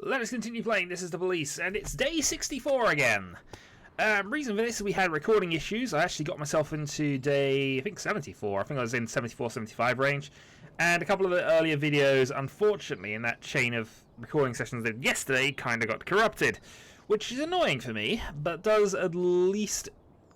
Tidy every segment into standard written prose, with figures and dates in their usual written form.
Let us continue playing. This is the police, and it's day 64 again. Reason for this is we had recording issues. I actually got myself into day, I think 74. I think I was in 74, 75 range. And a couple of the earlier videos, unfortunately, in that chain of recording sessions that yesterday kind of got corrupted. Which is annoying for me, but does at least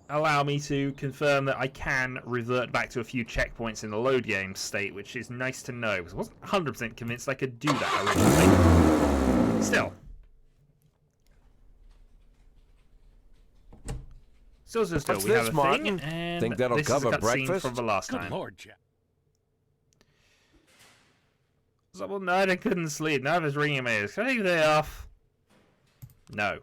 allow me to confirm that I can revert back to a few checkpoints in the load game state, which is nice to know, because I wasn't 100% convinced I could do that originally. Still. Still, we have a thing, and think that'll this cover is a cutscene breakfast? from the last Good time. Lord, Jack. So, well, no, I couldn't sleep. Now it's ringing my ears. Can I take the day off? No.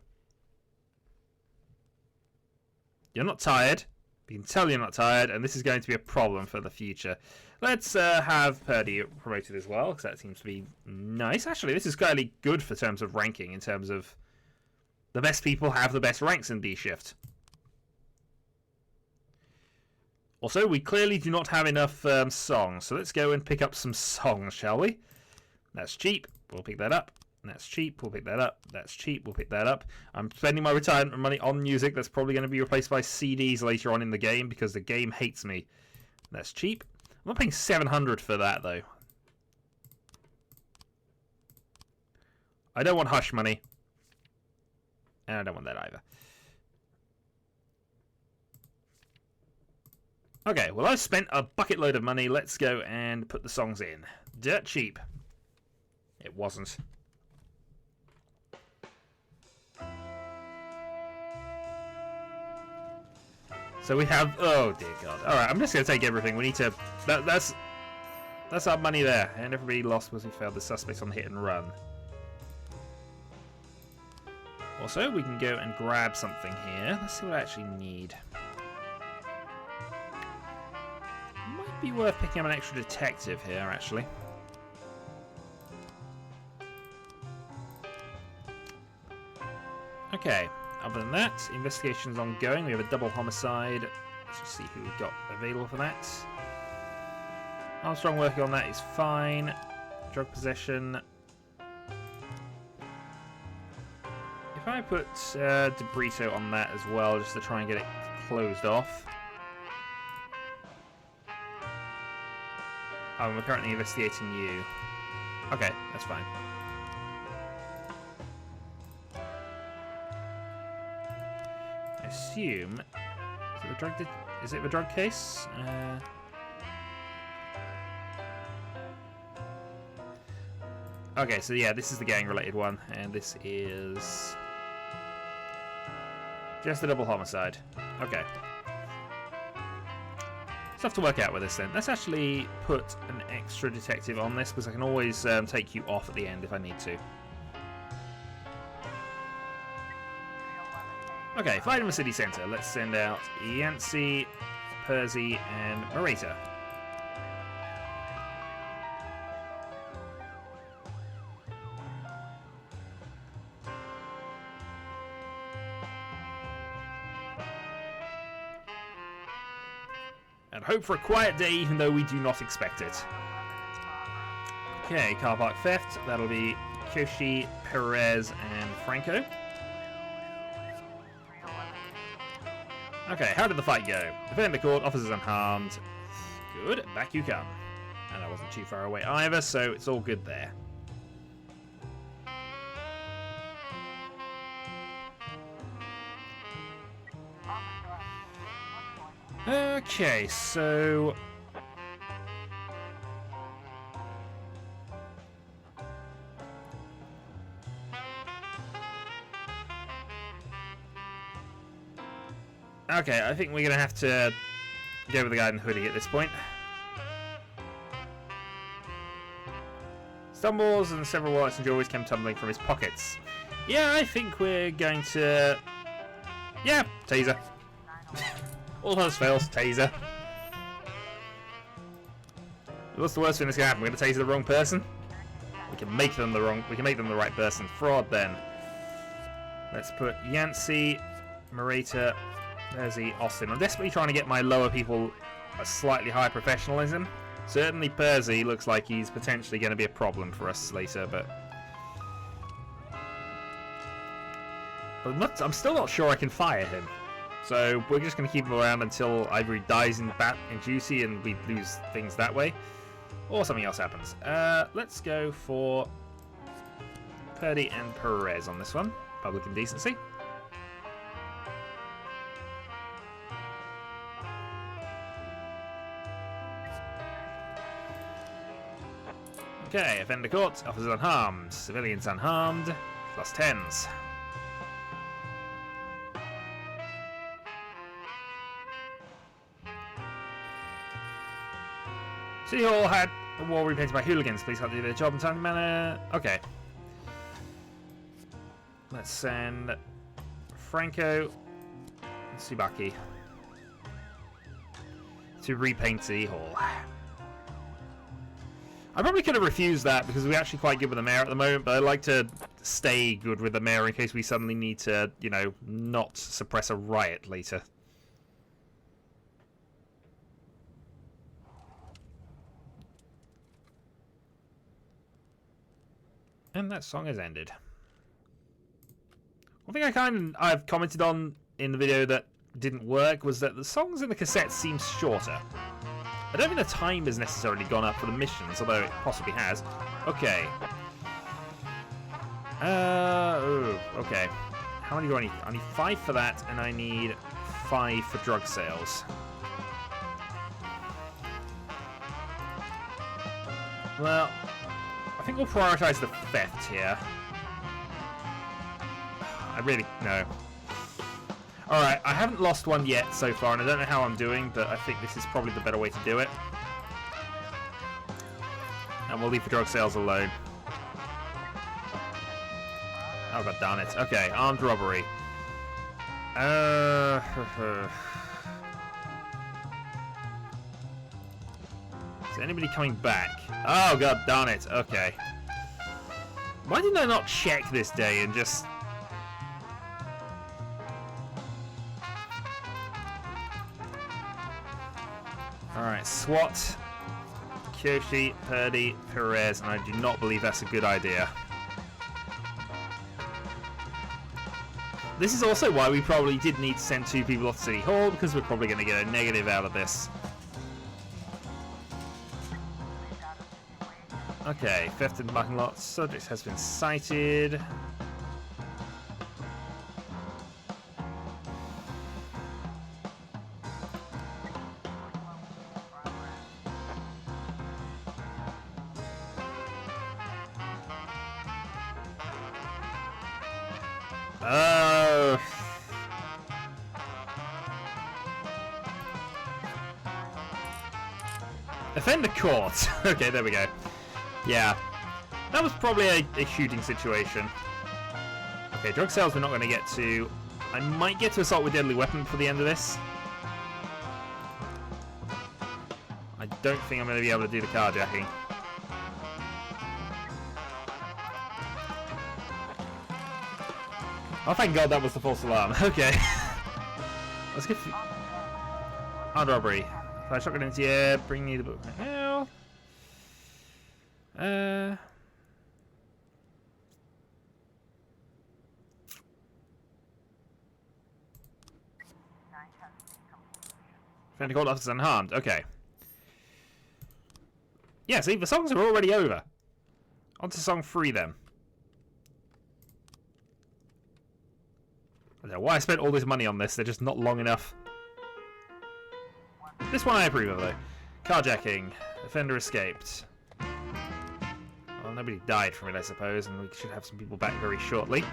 You're not tired. You can tell you're not tired, and this is going to be a problem for the future. Let's have Purdy promoted as well, because that seems to be nice. Actually, this is fairly good for terms of ranking, in terms of the best people have the best ranks in D shift. Also, we clearly do not have enough songs, so let's go and pick up some songs, shall we? That's cheap. We'll pick that up. That's cheap. We'll pick that up. That's cheap. We'll pick that up. I'm spending my retirement money on music. That's probably going to be replaced by CDs later on in the game because the game hates me. That's cheap. I'm not paying 700 for that, though. I don't want hush money. And I don't want that either. Okay, well, I've spent a bucket load of money. Let's go and put the songs in. Dirt cheap. It wasn't. So we have... Oh, dear God. Alright, I'm just going to take everything. We need to... That's our money there. And everybody lost because we failed the suspects on the hit and run. Also, we can go and grab something here. Let's see what I actually need. Might be worth picking up an extra detective here, actually. Okay. Other than that, investigation's ongoing. We have a double homicide. Let's just see who we've got available for that. Armstrong working on that is fine. Drug possession. If I put DeBrito on that as well, just to try and get it closed off. Oh, we're currently investigating you. Okay, that's fine. I assume... Is it the drug case? Okay, so yeah, this is the gang-related one, and this is... just a double homicide. Okay. Stuff to work out with this then. Let's actually put an extra detective on this, because I can always take you off at the end if I need to. Okay, flight in the city centre. Let's send out Yancey, Percy, and Marita. And hope for a quiet day, even though we do not expect it. Okay, car park theft. That'll be Koshi, Perez, and Franco. Okay, how did the fight go? Defend the court, officers unharmed. Good, back you come. And I wasn't too far away either, so it's all good there. Okay, so... Okay, I think we're going to have to go with the guy in the hoodie at this point. Stumbles and several wallets and jewelry came tumbling from his pockets. Yeah, I think we're going to... Yeah, taser. All else fails, taser. What's the worst thing that's going to happen? We're going to taser the wrong person? We can make them the right person. Fraud, then. Let's put Yancey, Marita, Percy, Austin. I'm desperately trying to get my lower people a slightly higher professionalism. Certainly Percy looks like he's potentially going to be a problem for us later, but... But I'm still not sure I can fire him. So we're just going to keep him around until either he dies in duty and we lose things that way, or something else happens. Let's go for Purdy and Perez on this one. Public indecency. Okay, offender caught, officers unharmed, civilians unharmed, plus 10s. City Hall had a wall repainted by hooligans. Please help do their job in a timely manner. Okay. Let's send Franco and Tsubaki to repaint City Hall. I probably could have refused that because we're actually quite good with the mayor at the moment, but I'd like to stay good with the mayor in case we suddenly need to, you know, not suppress a riot later. And that song has ended. One thing I've commented on in the video that didn't work was that the songs in the cassette seem shorter. I don't think the time has necessarily gone up for the missions, although it possibly has. Okay. Okay. How many do I need? I need 5 for that, and I need 5 for drug sales. Well, I think we'll prioritize the theft here. I really... no. Alright, I haven't lost one yet so far, and I don't know how I'm doing, but I think this is probably the better way to do it. And we'll leave the drug sales alone. Oh, god darn it. Okay, armed robbery. Is anybody coming back? Oh, god darn it. Okay. Why didn't I not check this day and just... Alright, SWAT, Kyoshi, Purdy, Perez, and I do not believe that's a good idea. This is also why we probably did need to send 2 people off to City Hall, because we're probably going to get a negative out of this. Okay, theft in the parking lot. Subject has been cited. Oh. Offender caught. Okay, there we go. Yeah, that was probably a shooting situation. Okay, drug sales we're not going to get to. I might get to assault with deadly weapon before the end of this. I don't think I'm going to be able to do the carjacking. Oh, thank God that was the false alarm. Okay. Let's get... armed robbery. Fire shotgun into the air. Bring me the book right now. Friendly called officers unharmed. Okay. Yeah, see, the songs are already over. On to song 3 then. I don't know why I spent all this money on this. They're just not long enough. This one I approve of, though. Carjacking. Offender escaped. Well, nobody died from it, I suppose, and we should have some people back very shortly.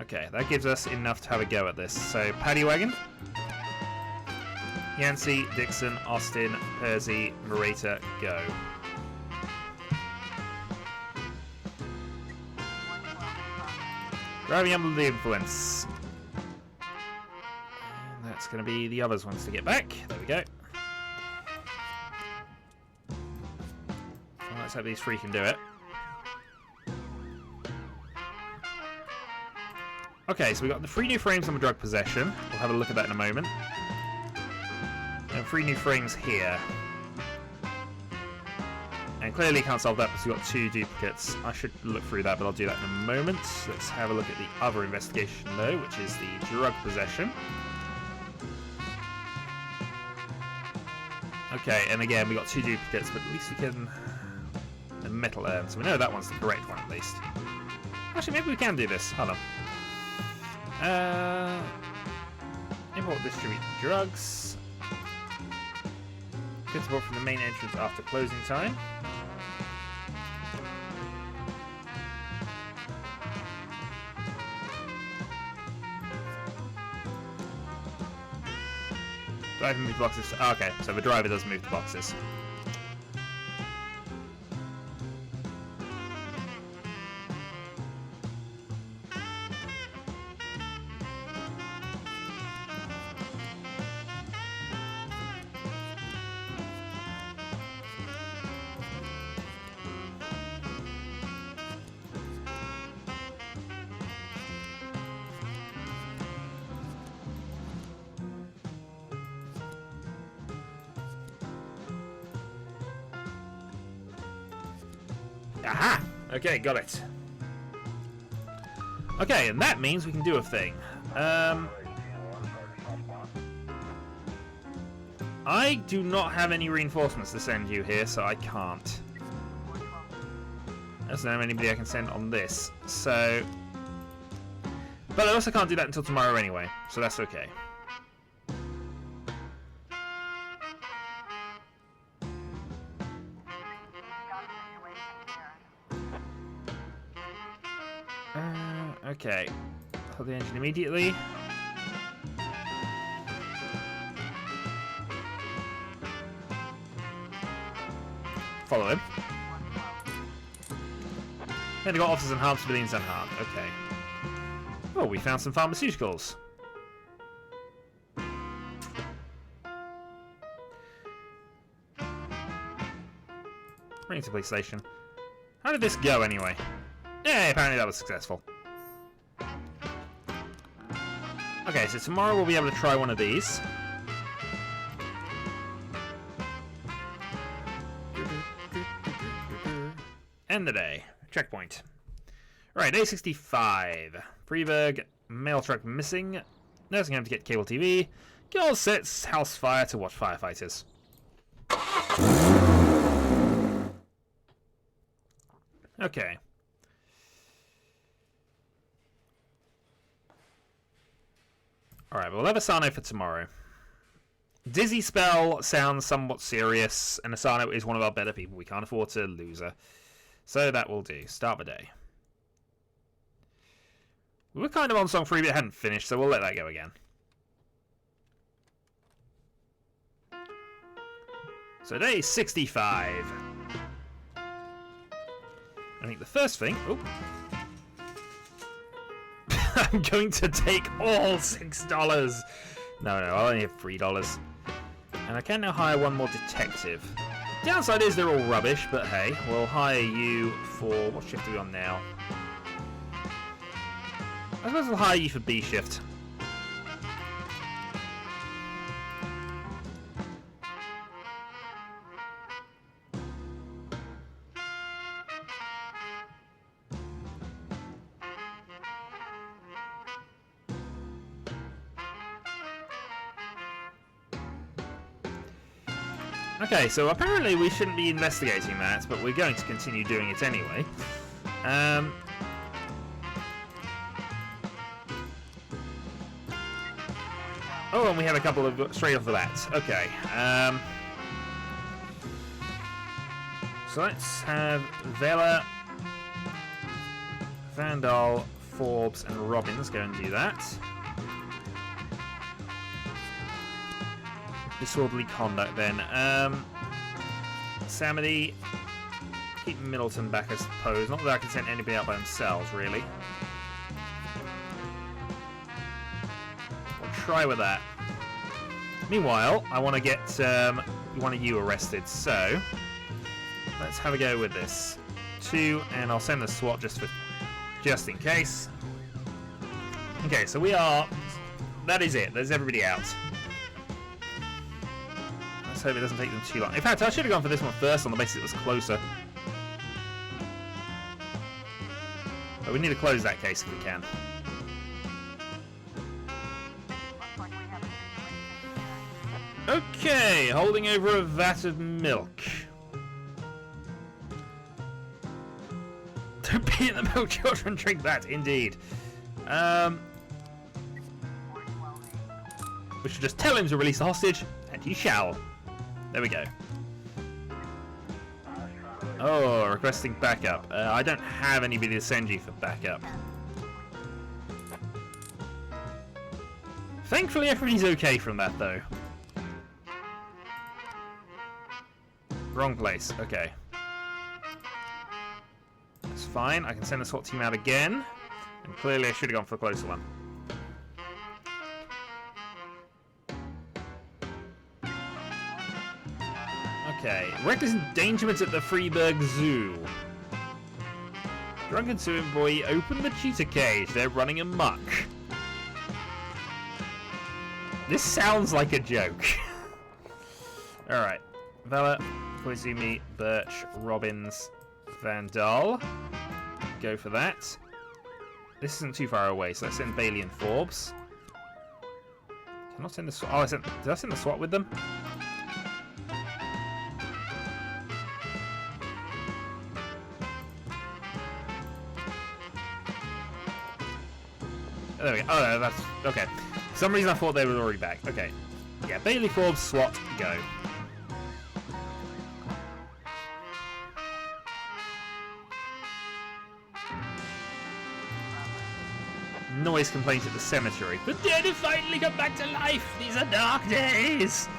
Okay, that gives us enough to have a go at this. So, Paddy Wagon. Yancey, Dixon, Austin, Percy, Morita, go. Driving under the influence. And that's going to be the others ones to get back. There we go. Well, let's hope these 3 can do it. Okay, so we've got the 3 new frames on the drug possession. We'll have a look at that in a moment. And 3 new frames here. And And clearly can't solve that because we've got 2 duplicates. I should look through that, but I'll do that in a moment. Let's have a look at the other investigation, though, which is the drug possession. Okay, and again, we got 2 duplicates, but at least we can... A metal urn, so we know that one's the correct one, at least. Actually, maybe we can do this. Hold on. Import, distribute drugs. Good support from the main entrance after closing time. Driver move the boxes. Oh, okay, so the driver does move the boxes. Aha! Okay, got it. Okay, and that means we can do a thing. I do not have any reinforcements to send you here, so I can't. I don't have anybody I can send on this, so... But I also can't do that until tomorrow anyway, so that's okay. Okay, hold the engine immediately. Follow him. Then we got officers unharmed, civilians unharmed. Okay. Oh, we found some pharmaceuticals. Bring it to police station. How did this go anyway? Yeah, apparently that was successful. Okay, so tomorrow we'll be able to try one of these. End the day. Checkpoint. Alright, day 65. Freeburg, mail truck missing. Nursing home to get cable TV. Girl sets house fire to watch firefighters. Okay. Alright, we'll have Asano for tomorrow. Dizzy Spell sounds somewhat serious, and Asano is one of our better people. We can't afford to lose her. So that will do. Start the day. We were kind of on song 3, but it hadn't finished, so we'll let that go again. So day 65. I think the first thing... Oh. I'm going to take all $6. No, I only have $3. And I can now hire one more detective. Downside is they're all rubbish, but hey, we'll hire you for... What shift are we on now? I suppose we'll hire you for B shift. Okay, so apparently we shouldn't be investigating that, but we're going to continue doing it anyway. Oh, and we have a couple of straight off the bat. Okay. So let's have Vela, Vandal, Forbes, and Robbins go and do that. Disorderly conduct then. Samity, keep Middleton back, I suppose. Not that I can send anybody out by themselves, really. We'll try with that. Meanwhile, I want to get one of you arrested, so let's have a go with this. 2, and I'll send the SWAT just in case. Okay, so we are... That is it. There's everybody out. Let's hope it doesn't take them too long. In fact, I should have gone for this one first on the basis it was closer. But we need to close that case if we can. Okay, holding over a vat of milk. Don't be in the milk, children, drink that, indeed. We should just tell him to release the hostage, and he shall. There we go. Oh, requesting backup. I don't have anybody to send you for backup. Thankfully, everybody's okay from that, though. Wrong place. Okay. That's fine. I can send the SWAT team out again. And clearly I should have gone for a closer one. Okay. Reckless endangerment at the Freeburg Zoo. Drunken swimming boy, open the cheetah cage. They're running amok. This sounds like a joke. Alright. Vela, Koizumi, Birch, Robbins, Vandal. Go for that. This isn't too far away, so let's send Bailey and Forbes. Can I send the SWAT? Oh, did I send the SWAT with them? Oh, there we go. Oh, no, that's... Okay. For some reason I thought they were already back. Okay. Yeah, Bailey, Forbes, SWAT, go. Noise complaint at the cemetery. The dead have finally come back to life! These are dark days!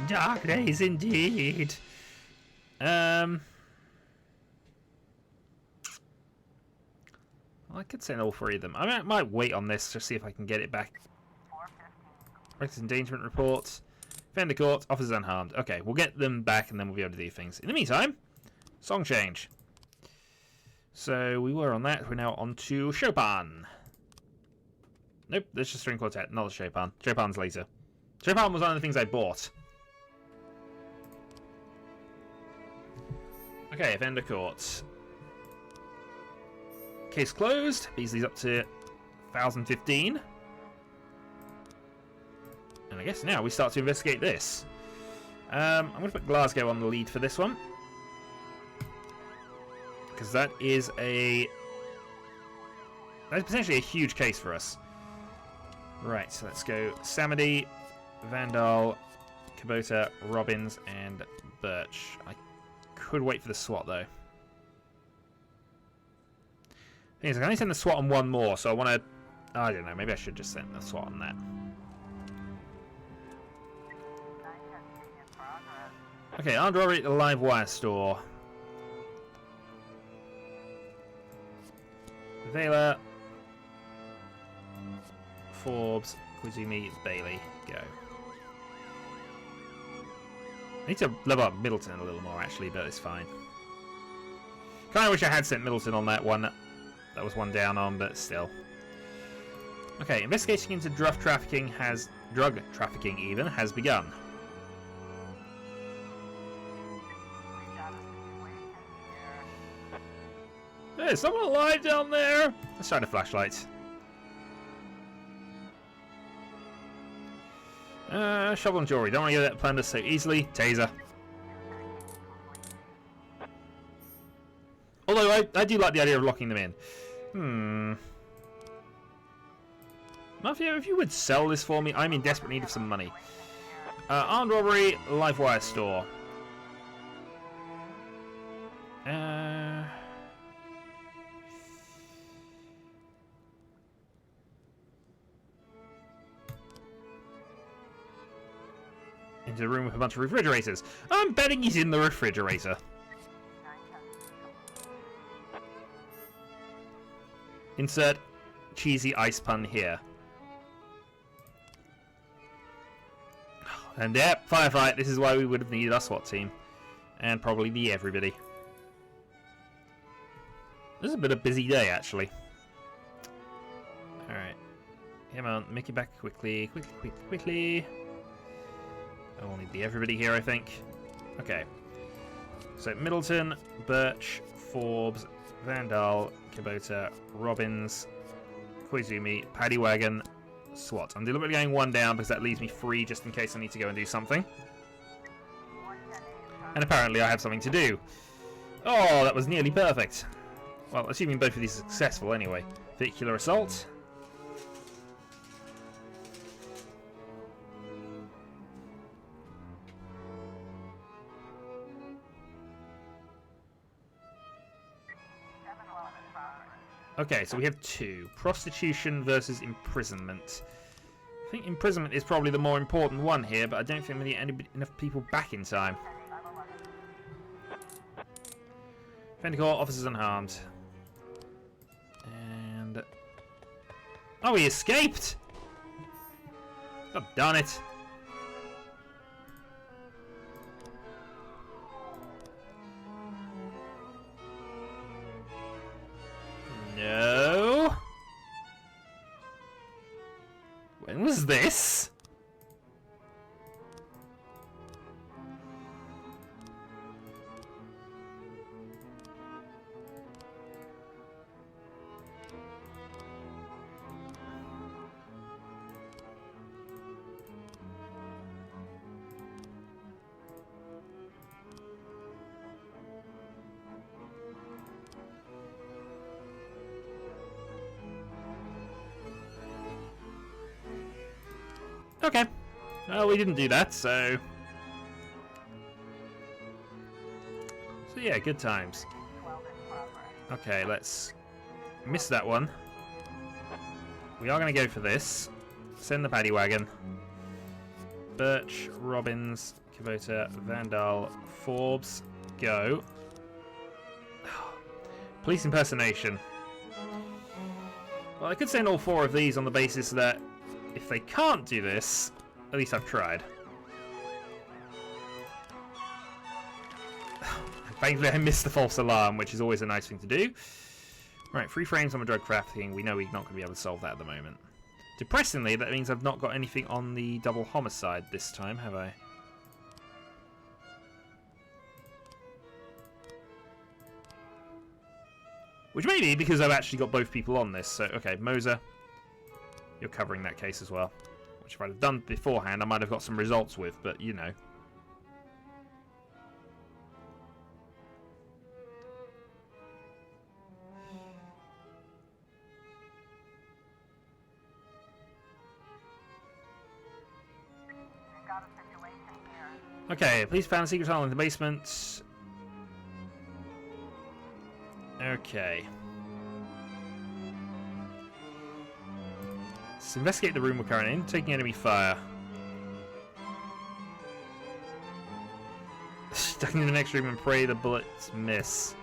Dark days indeed. I could send all three of them. I might wait on this to see if I can get it back. Reckless endangerment report. Fender court. Officers unharmed. Okay, we'll get them back and then we'll be able to do things. In the meantime, song change. So we were on that. We're now on to Chopin. Nope, there's just string quartet, not the Chopin. Chopin's later. Chopin was one of the things I bought. Okay, Fender court. Case closed. Beasley's up to 1015. And I guess now we start to investigate this. I'm going to put Glasgow on the lead for this one. Because that is potentially a huge case for us. Right, so let's go Samedi, Vandal, Kubota, Robbins, and Birch. I could wait for the SWAT, though. Thing is, I can only send the SWAT on one more, so I want to... I don't know, maybe I should just send the SWAT on that. Okay, armed robbery at the live wire store. Vela, Forbes, Koizumi, Bailey, go. I need to level up Middleton a little more, actually, but it's fine. Kind of wish I had sent Middleton on that one. That was one down on, but still. Okay, investigating into drug trafficking has begun. There's someone alive down there! Let's try the flashlight. Shovel and jewelry. Don't want to get that plunder so easily. Taser. Although I do like the idea of locking them in. Mafia, if you would sell this for me, I'm in desperate need of some money. Armed robbery, live wire store. Into a room with a bunch of refrigerators. I'm betting he's in the refrigerator. Insert cheesy ice pun here. And yep, firefight. This is why we would have needed our SWAT team. And probably the everybody. This is a bit of a busy day, actually. Alright. Come on, make it back quickly. Quickly. I will need the everybody here, I think. Okay. So, Middleton, Birch, Forbes, Vandal, Kubota, Robbins, Koizumi, Paddy Wagon, SWAT. I'm deliberately going one down because that leaves me free just in case I need to go and do something. And apparently I have something to do. Oh, that was nearly perfect. Well, assuming both of these are successful anyway. Vehicular assault. Okay, so we have two. Prostitution versus imprisonment. I think imprisonment is probably the more important one here, but I don't think we get enough people back in time. Fendicore, officers unharmed. And... oh, he escaped! God darn it. No. When was this? Okay. Well, we didn't do that, so... so yeah, good times. Okay, let's miss that one. We are going to go for this. Send the paddy wagon. Birch, Robbins, Kubota, Vandal, Forbes, go. Police impersonation. Well, I could send all four of these on the basis that if they can't do this, at least I've tried. Thankfully, I missed the false alarm, which is always a nice thing to do. Right, 3 frames on the drug trafficking. We know we're not going to be able to solve that at the moment. Depressingly, that means I've not got anything on the double homicide this time, have I? Which may be because I've actually got both people on this. So, okay, Moser, you're covering that case as well. Which if I'd have done beforehand, I might have got some results with, but you know. Okay, police found a secret tunnel in the basement. Okay. Let's investigate the room we're currently in, taking enemy fire. Stuck in the next room and pray the bullets miss.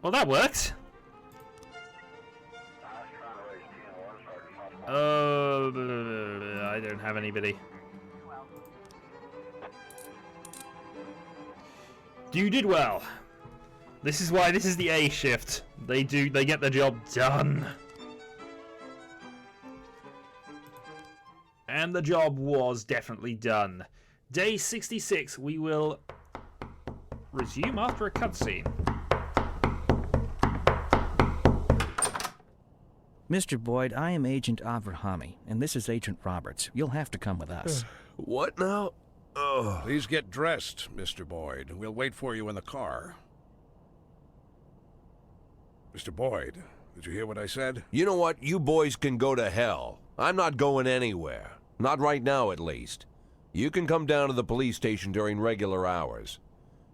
Well, that worked. I don't have anybody. You did well. This is why this is the A shift. They get the job done. And the job was definitely done. Day 66, we will resume after a cutscene. Mr. Boyd, I am Agent Avrahami, and this is Agent Roberts. You'll have to come with us. What now? Oh. Please get dressed, Mr. Boyd. We'll wait for you in the car. Mr. Boyd, did you hear what I said? You know what? You boys can go to hell. I'm not going anywhere. Not right now, at least. You can come down to the police station during regular hours.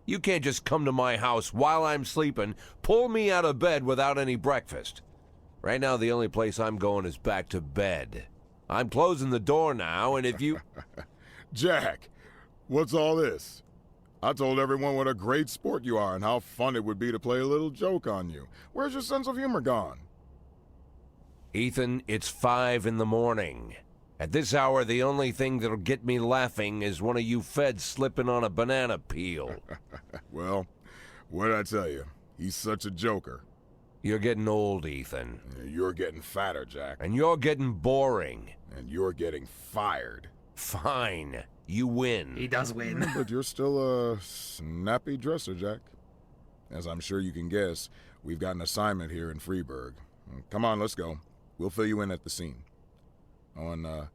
You can't just come to my house while I'm sleeping, pull me out of bed without any breakfast. Right now, the only place I'm going is back to bed. I'm closing the door now, and if you... Jack, what's all this? I told everyone what a great sport you are and how fun it would be to play a little joke on you. Where's your sense of humor gone? Ethan, it's 5 in the morning. At this hour, the only thing that'll get me laughing is one of you feds slipping on a banana peel. Well, what'd I tell you? He's such a joker. You're getting old, Ethan. You're getting fatter, Jack. And you're getting boring. And you're getting fired. Fine. You win. He does win. But you're still a snappy dresser, Jack. As I'm sure you can guess, we've got an assignment here in Freeburg. Come on, let's go. We'll fill you in at the scene. Oh, and I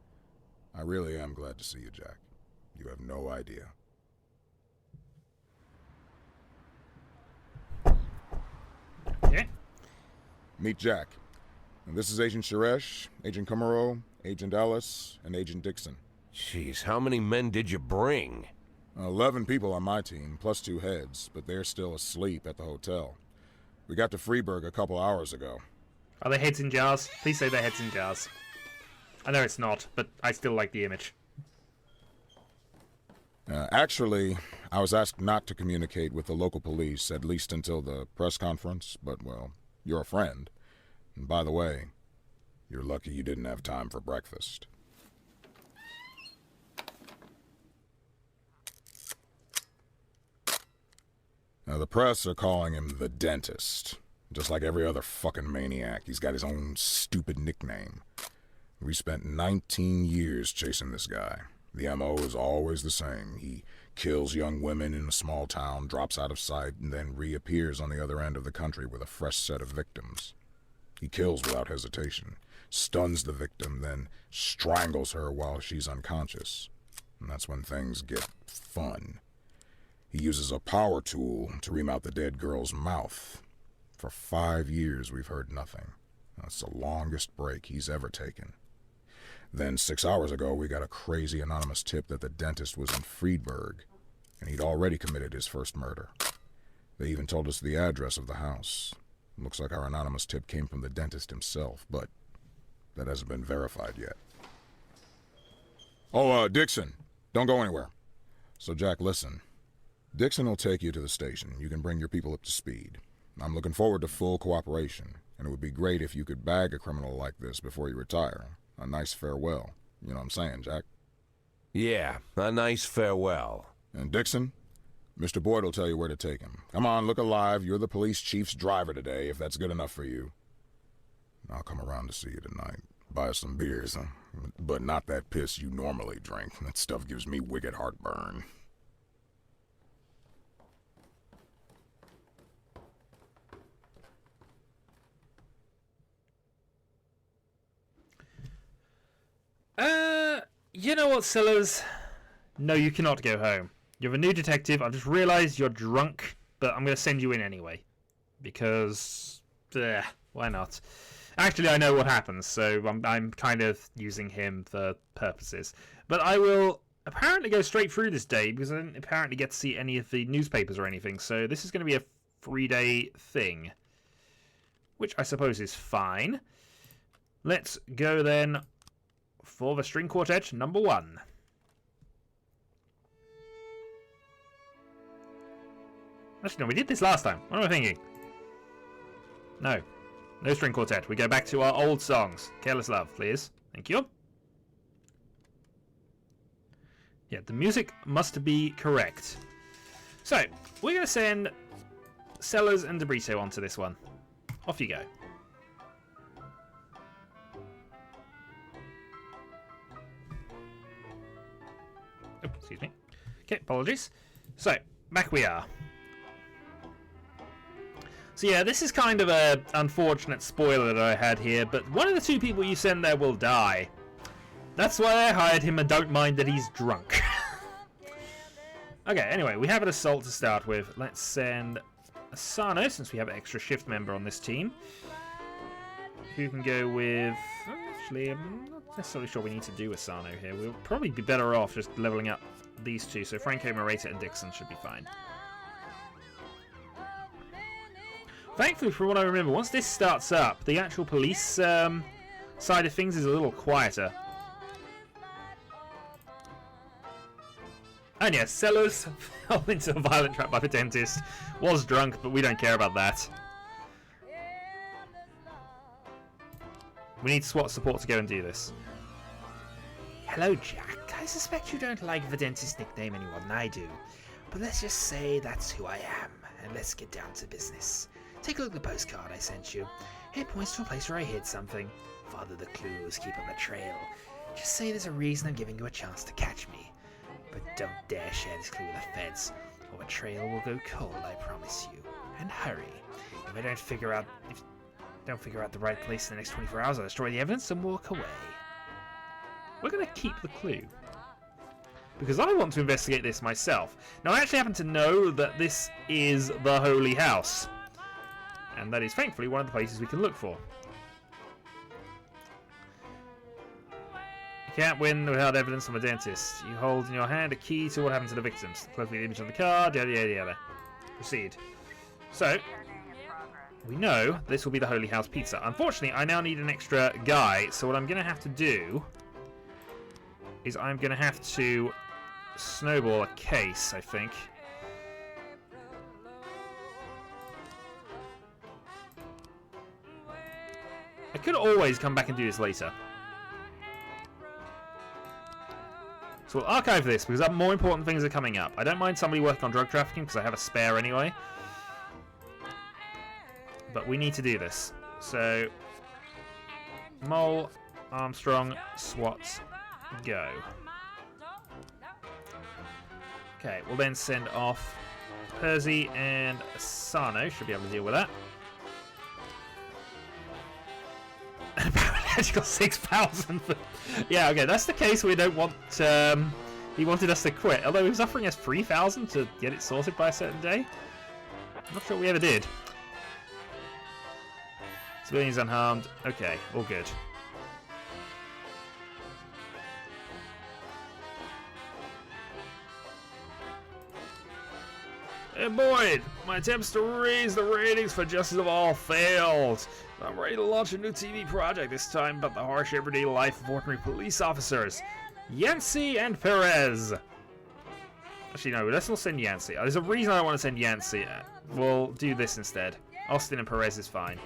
really am glad to see you, Jack. You have no idea. Okay. Meet Jack. And this is Agent Suresh, Agent Kumaro, Agent Ellis, and Agent Dixon. Jeez, how many men did you bring? 11 people on my team, plus 2 heads, but they're still asleep at the hotel. We got to Freeburg a couple hours ago. Are they heads in jars? Please say they're heads in jars. I know it's not, but I still like the image. Actually, I was asked not to communicate with the local police, at least until the press conference, but, well, you're a friend. And by the way, you're lucky you didn't have time for breakfast. Now, the press are calling him the Dentist. Just like every other fucking maniac, he's got his own stupid nickname. We spent 19 years chasing this guy. The MO is always the same. He kills young women in a small town, drops out of sight, and then reappears on the other end of the country with a fresh set of victims. He kills without hesitation, stuns the victim, then strangles her while she's unconscious. And that's when things get fun. He uses a power tool to ream out the dead girl's mouth. For 5 years, we've heard nothing. That's the longest break he's ever taken. Then 6 hours ago, we got a crazy anonymous tip that the dentist was in Freeburg, and he'd already committed his first murder. They even told us the address of the house. Looks like our anonymous tip came from the dentist himself, but that hasn't been verified yet. Oh, Dixon, don't go anywhere. So, Jack, listen. Dixon will take you to the station. You can bring your people up to speed. I'm looking forward to full cooperation, and it would be great if you could bag a criminal like this before you retire. A nice farewell. You know what I'm saying, Jack? Yeah, a nice farewell. And Dixon, Mr. Boyd will tell you where to take him. Come on, look alive. You're the police chief's driver today, if that's good enough for you. I'll come around to see you tonight. Buy us some beers, huh? But not that piss you normally drink. That stuff gives me wicked heartburn. You know what, Sellers? No, you cannot go home. You're a new detective. I've just realized you're drunk, but I'm going to send you in anyway. Because, why not? Actually, I know what happens, so I'm kind of using him for purposes. But I will apparently go straight through this day, because I didn't apparently get to see any of the newspapers or anything. So this is going to be a 3-day thing, which I suppose is fine. Let's go then for the string quartet number 1. Actually, no, we did this last time. What am I thinking? No. No string quartet. We go back to our old songs. Careless Love, please. Thank you. Yeah, the music must be correct. So, we're going to send Sellers and DeBrito onto this one. Off you go. Oh, excuse me. Okay, apologies. So, back we are. So yeah, this is kind of a unfortunate spoiler that I had here, but one of the 2 people you send there will die. That's why I hired him and don't mind that he's drunk. Okay, anyway, we have an assault to start with. Let's send Asano, since we have an extra shift member on this team. Who can go with... Actually, I'm not necessarily sure we need to do Asano here. We'll probably be better off just leveling up these 2, so Franco, Moreta, and Dixon should be fine. Thankfully, from what I remember, once this starts up, the actual police side of things is a little quieter. And yes, Sellers fell into a violent trap by the dentist. Was drunk, but we don't care about that. We need SWAT support to go and do this. Hello, Jack. I suspect you don't like the dentist's nickname any more than I do. But let's just say that's who I am, and let's get down to business. Take a look at the postcard I sent you. It points to a place where I hid something. Follow the clues, keep on the trail. Just say there's a reason I'm giving you a chance to catch me. But don't dare share this clue with the feds, or the trail will go cold, I promise you. And hurry. If I don't figure out the right place in the next 24 hours, I'll destroy the evidence and walk away. We're going to keep the clue, because I want to investigate this myself. Now, I actually happen to know that this is the Holy House, and that is thankfully one of the places we can look for. You can't win without evidence from a dentist. You hold in your hand a key to what happened to the victims. Close the image on the card, yada yada yada. Proceed. So, we know this will be the Holy House pizza. Unfortunately, I now need an extra guy, so what I'm going to have to do is I'm going to have to snowball a case, I think. I could always come back and do this later. So we'll archive this, because more important things are coming up. I don't mind somebody working on drug trafficking, because I have a spare anyway. But we need to do this. So, Mole, Armstrong, SWAT, go. Okay, we'll then send off Percy and Asano. Should be able to deal with that. And Parametrical 6,000. Yeah, okay, that's the case we don't want. He wanted us to quit, although he was offering us 3,000 to get it sorted by a certain day. I'm not sure we ever did. Civilians unharmed. Okay, all good. Hey Boyd, my attempts to raise the ratings for Justice of All failed. I'm ready to launch a new TV project, this time about the harsh everyday life of ordinary police officers. Yancey and Perez. Actually, no, let's not send Yancey. There's a reason I don't want to send Yancey. We'll do this instead. Austin and Perez is fine.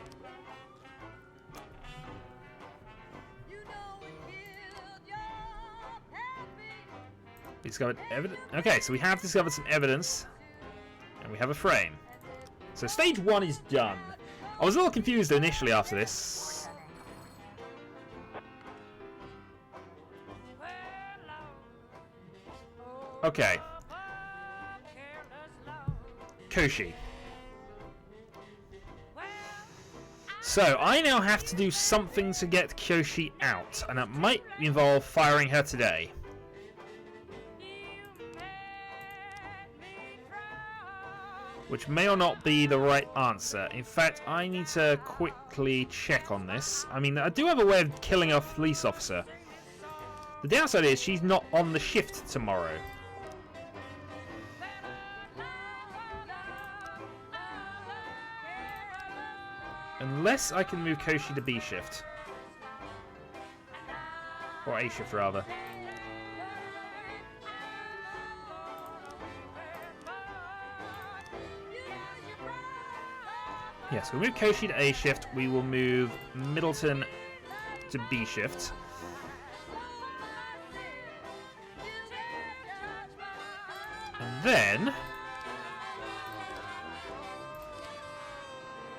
We discovered evidence. Okay, so we have discovered some evidence. And we have a frame. So stage 1 is done. I was a little confused initially after this. Okay. Koshi. So, I now have to do something to get Kyoshi out. And it might involve firing her today. Which may or not be the right answer. In fact, I need to quickly check on this. I mean, I do have a way of killing a police officer. The downside is she's not on the shift tomorrow. Unless I can move Koshi to B shift. Or A shift, rather. Yes, we'll move Koshi to A shift. We will move Middleton to B shift. And then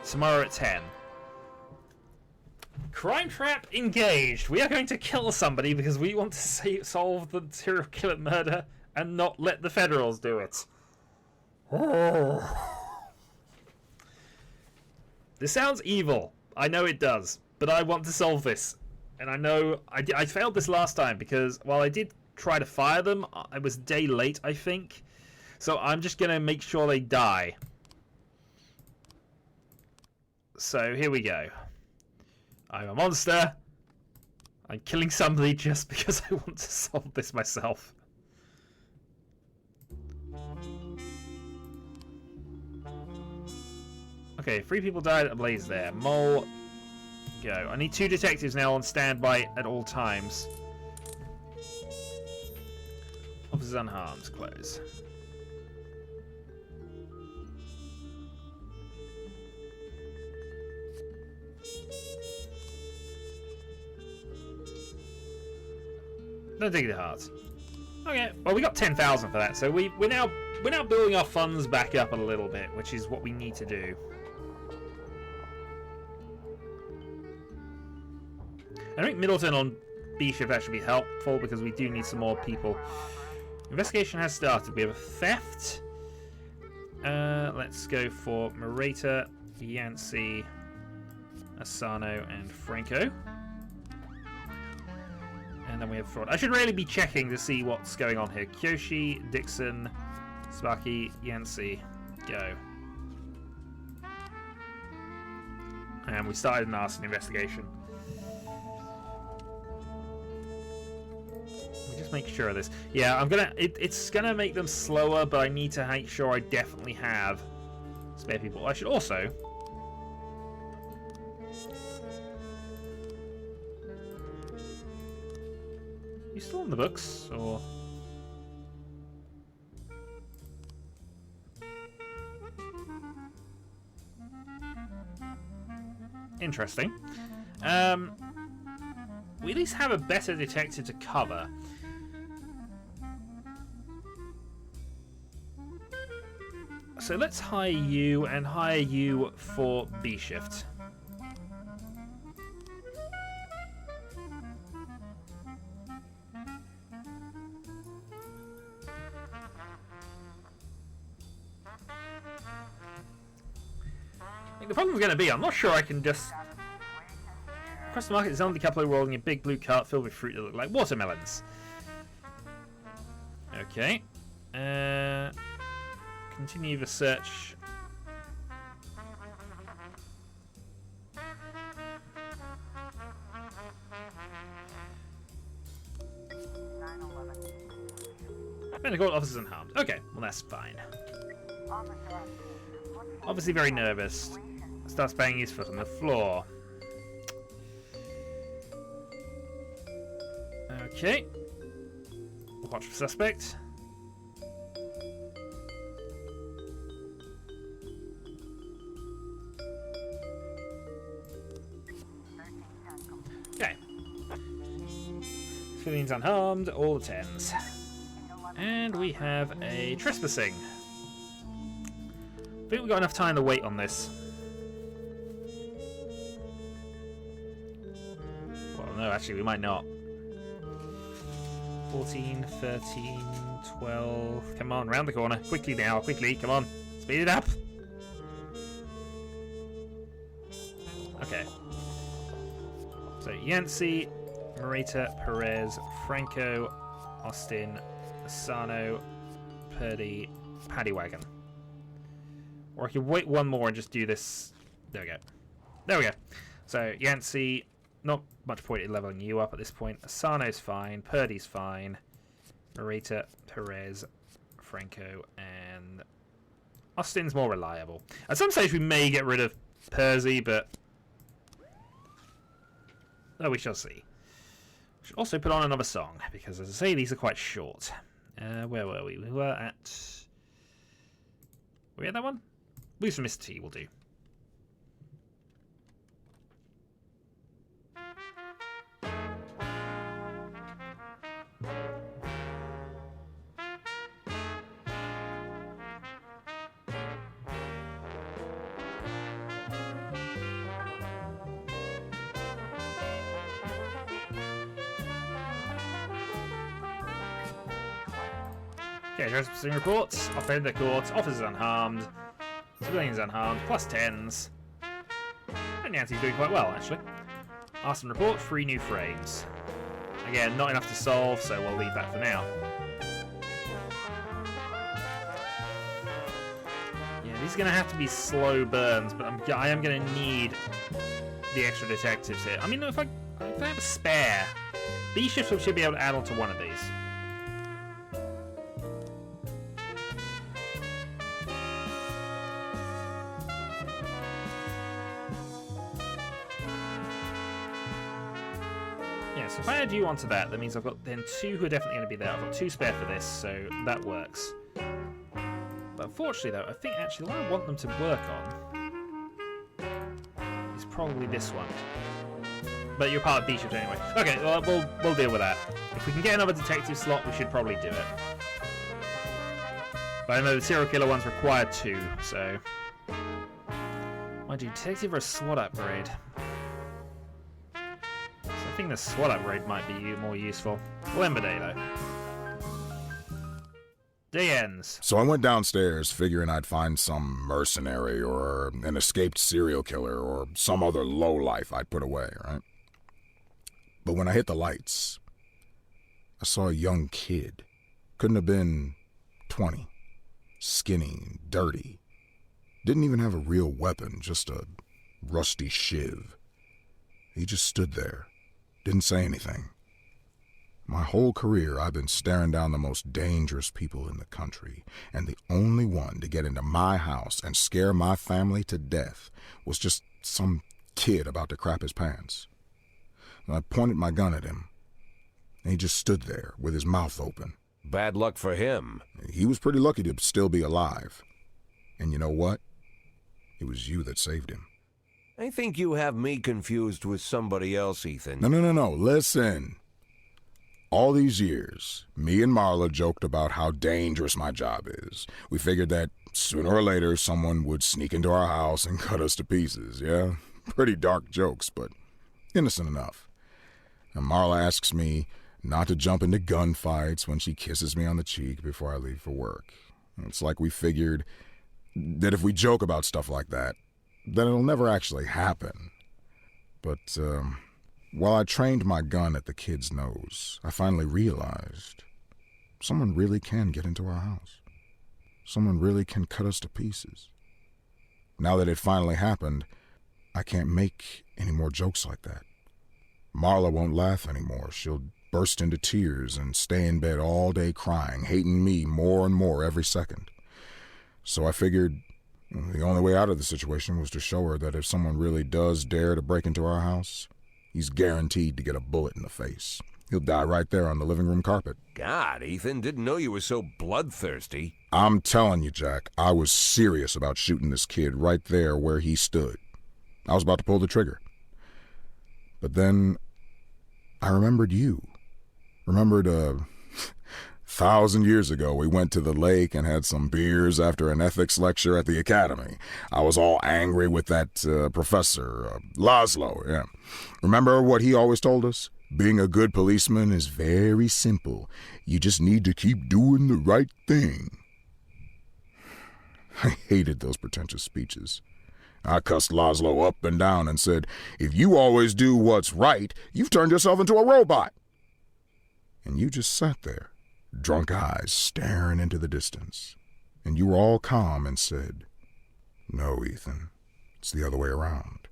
tomorrow at 10. Crime trap engaged. We are going to kill somebody because we want to solve the serial killer murder and not let the Federals do it. This sounds evil. I know it does. But I want to solve this. And I know I failed this last time because while I did try to fire them, I was a day late, I think. So I'm just going to make sure they die. So here we go. I'm a monster. I'm killing somebody just because I want to solve this myself. Okay, 3 people died at a blaze there. Mole, go. I need 2 detectives now on standby at all times. Officers unharmed, close. Don't take it to heart. Okay, well we got 10,000 for that, so we're now building our funds back up a little bit, which is what we need to do. I think Middleton on B shift actually be helpful because we do need some more people Investigation has started. We have a theft. Let's go for Morita, Yancey, Asano, and Franco. And then we have fraud. I should really be checking to see what's going on here. Kyoshi, Dixon, Sparky, Yancey, go. And we started an arson investigation. Let me just make sure of this. Yeah, I'm gonna. It's gonna make them slower, but I need to make sure I definitely have spare people. I should also. You still in the books, or? Interesting. We at least have a better detective to cover. So let's hire you and hire you for B shift. The problem's going to be, I'm not sure I can just... Across the market, zombie couple rolling a big blue cart filled with fruit that look like watermelons. Okay. Continue the search. Medical officers unharmed. Okay, well that's fine. Obviously very nervous. Starts banging his foot on the floor. Okay. Watch for suspect. Okay. Civilians unharmed, all the 10s. And we have a trespassing. I think we've got enough time to wait on this. Well, no, actually, we might not. 14, 13, 12... Come on, round the corner. Quickly now, quickly, come on. Speed it up. Okay. So, Yancey, Morita, Perez, Franco, Austin, Asano, Purdy, Paddy Wagon. Or I could wait one more and just do this. There we go. There we go. So, Yancey, not much point in leveling you up at this point. Asano's fine. Purdy's fine. Morita, Perez, Franco, and Austin's more reliable. At some stage we may get rid of Percy, but... Oh, we shall see. We should also put on another song, because as I say, these are quite short. Where were we? We were at... Were we at that one? Blues from Mr. T will do. Okay, trespassing reports. Offender court. Officers unharmed. Civilians unharmed. Plus 10s. And Nancy's doing quite well, actually. Arson report. 3 new frames. Again, not enough to solve, so we'll leave that for now. Yeah, these are going to have to be slow burns, but I am going to need the extra detectives here. I mean, if I have a spare, B shifts should be able to add on to one of these. So if I add you onto that, that means I've got then 2 who are definitely going to be there. I've got 2 spare for this, so that works. But unfortunately, though, I think actually what I want them to work on is probably this one. But you're part of B shift anyway. Okay, well, we'll deal with that. If we can get another detective slot, we should probably do it. But I know the serial killer one's required 2, so... Mind you, detective or a SWAT upgrade? I think the SWAT upgrade might be more useful. Lemberday, though. Day ends. So I went downstairs figuring I'd find some mercenary or an escaped serial killer or some other lowlife I'd put away, right? But when I hit the lights, I saw a young kid. Couldn't have been 20. Skinny, dirty. Didn't even have a real weapon, just a rusty shiv. He just stood there, didn't say anything. My whole career, I've been staring down the most dangerous people in the country, and the only one to get into my house and scare my family to death was just some kid about to crap his pants. And I pointed my gun at him, and he just stood there with his mouth open. Bad luck for him. He was pretty lucky to still be alive. And you know what? It was you that saved him. I think you have me confused with somebody else, Ethan. No. Listen. All these years, me and Marla joked about how dangerous my job is. We figured that sooner or later someone would sneak into our house and cut us to pieces, yeah? Pretty dark jokes, but innocent enough. And Marla asks me not to jump into gunfights when she kisses me on the cheek before I leave for work. It's like we figured that if we joke about stuff like that, then it'll never actually happen. But, while I trained my gun at the kid's nose, I finally realized someone really can get into our house. Someone really can cut us to pieces. Now that it finally happened, I can't make any more jokes like that. Marla won't laugh anymore. She'll burst into tears and stay in bed all day crying, hating me more and more every second. So I figured the only way out of the situation was to show her that if someone really does dare to break into our house, he's guaranteed to get a bullet in the face. He'll die right there on the living room carpet. God, Ethan, didn't know you were so bloodthirsty. I'm telling you, Jack, I was serious about shooting this kid right there where he stood. I was about to pull the trigger. But then I remembered you. Remembered 1,000 years ago, we went to the lake and had some beers after an ethics lecture at the academy. I was all angry with that professor, Laszlo, yeah. Remember what he always told us? Being a good policeman is very simple. You just need to keep doing the right thing. I hated those pretentious speeches. I cussed Laszlo up and down and said, if you always do what's right, you've turned yourself into a robot. And you just sat there, drunk eyes staring into the distance. And you were all calm and said, no, Ethan, it's the other way around.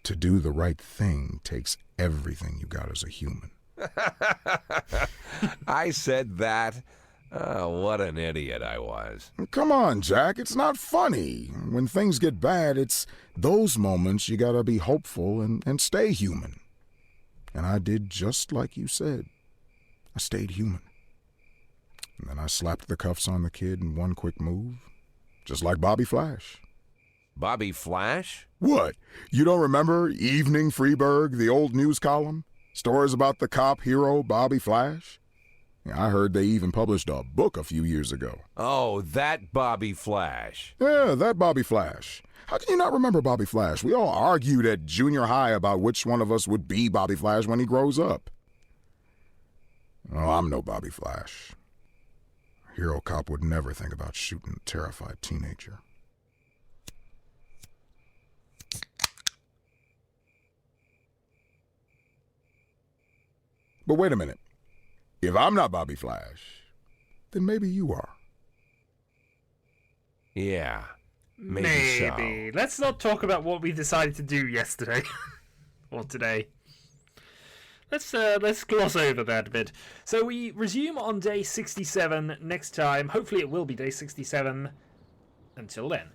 To do the right thing takes everything you got as a human. I said that. Oh, what an idiot I was. Come on, Jack, it's not funny. When things get bad, it's those moments you gotta be hopeful and stay human. And I did just like you said. I stayed human. And then I slapped the cuffs on the kid in one quick move, just like Bobby Flash. Bobby Flash? What? You don't remember Evening Freeburg, the old news column? Stories about the cop hero Bobby Flash? I heard they even published a book a few years ago. Oh, that Bobby Flash. Yeah, that Bobby Flash. How can you not remember Bobby Flash? We all argued at junior high about which one of us would be Bobby Flash when he grows up. Oh, I'm no Bobby Flash. A hero cop would never think about shooting a terrified teenager. But wait a minute. If I'm not Bobby Flash, then maybe you are. Yeah, maybe so. Let's not talk about what we decided to do yesterday or today. Let's gloss over that a bit. So we resume on day 67 next time. Hopefully it will be day 67. Until then.